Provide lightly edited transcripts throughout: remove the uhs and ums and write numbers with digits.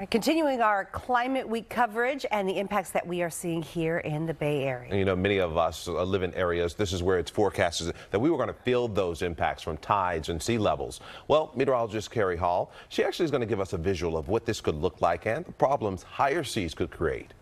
Continuing our Climate Week coverage and the impacts that we are seeing here in the Bay Area. And, you know, many of us live in areas, this is where it's forecasted that we were going to feel those impacts from tides and sea levels. Well, meteorologist Kari Hall, she actually is going to give us a visual of what this could look like and the problems higher seas could create.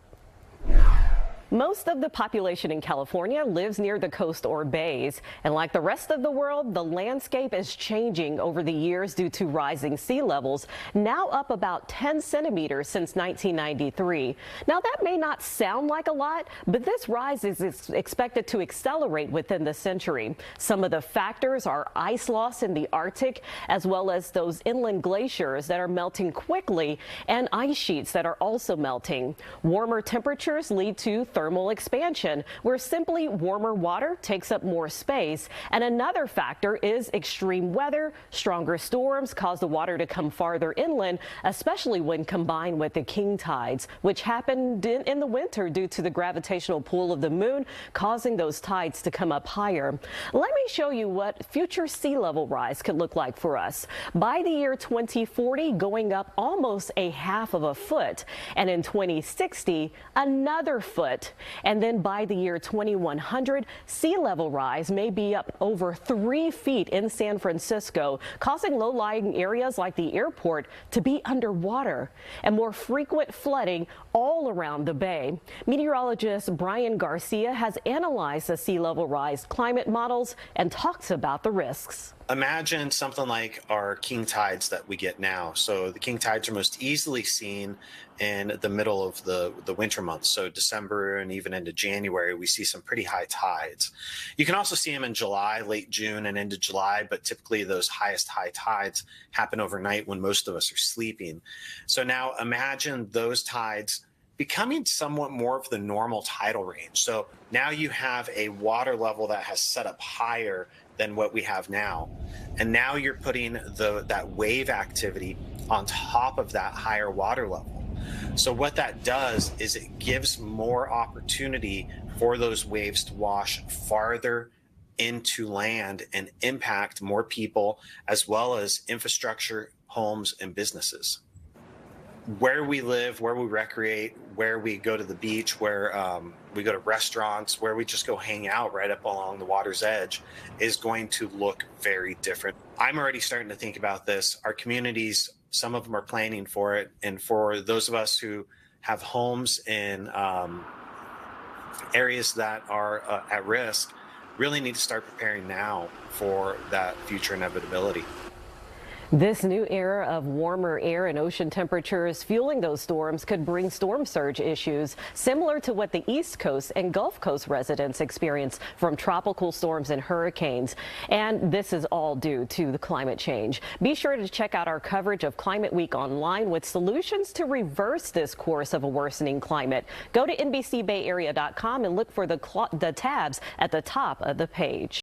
Most of the population in California lives near the coast or bays, and like the rest of the world, the landscape is changing over the years due to rising sea levels, now up about 10 centimeters since 1993. Now, that may not sound like a lot, but this rise is expected to accelerate within the century. Some of the factors are ice loss in the Arctic, as well as those inland glaciers that are melting quickly and ice sheets that are also melting. Warmer temperatures lead to thermal expansion, where simply warmer water takes up more space. And another factor is extreme weather. Stronger storms cause the water to come farther inland, especially when combined with the king tides, which happened in the winter due to the gravitational pull of the moon, causing those tides to come up higher. Let me show you what future sea level rise could look like for us. By the year 2040, going up almost a half of a foot, and in 2060, another foot. And then by the year 2100, sea level rise may be up over 3 feet in San Francisco, causing low-lying areas like the airport to be underwater, and more frequent flooding all around the bay. Meteorologist Brian Garcia has analyzed the sea level rise climate models and talks about the risks. Imagine something like our king tides that we get now. So the king tides are most easily seen in the middle of the winter months. So December and even into January, we see some pretty high tides. You can also see them in July, late June and into July, but typically those highest high tides happen overnight when most of us are sleeping. So now imagine those tides becoming somewhat more of the normal tidal range. So now you have a water level that has set up higher than what we have now. And now you're putting that wave activity on top of that higher water level. So what that does is it gives more opportunity for those waves to wash farther into land and impact more people, as well as infrastructure, homes, and businesses. Where we live, where we recreate, where we go to the beach, where we go to restaurants, where we just go hang out right up along the water's edge is going to look very different. I'm already starting to think about this. Our communities, some of them are planning for it. And for those of us who have homes in areas that are at risk, really need to start preparing now for that future inevitability. This new era of warmer air and ocean temperatures fueling those storms could bring storm surge issues similar to what the East Coast and Gulf Coast residents experience from tropical storms and hurricanes. And this is all due to the climate change. Be sure to check out our coverage of Climate Week online with solutions to reverse this course of a worsening climate. Go to NBCBayArea.com and look for the tabs at the top of the page.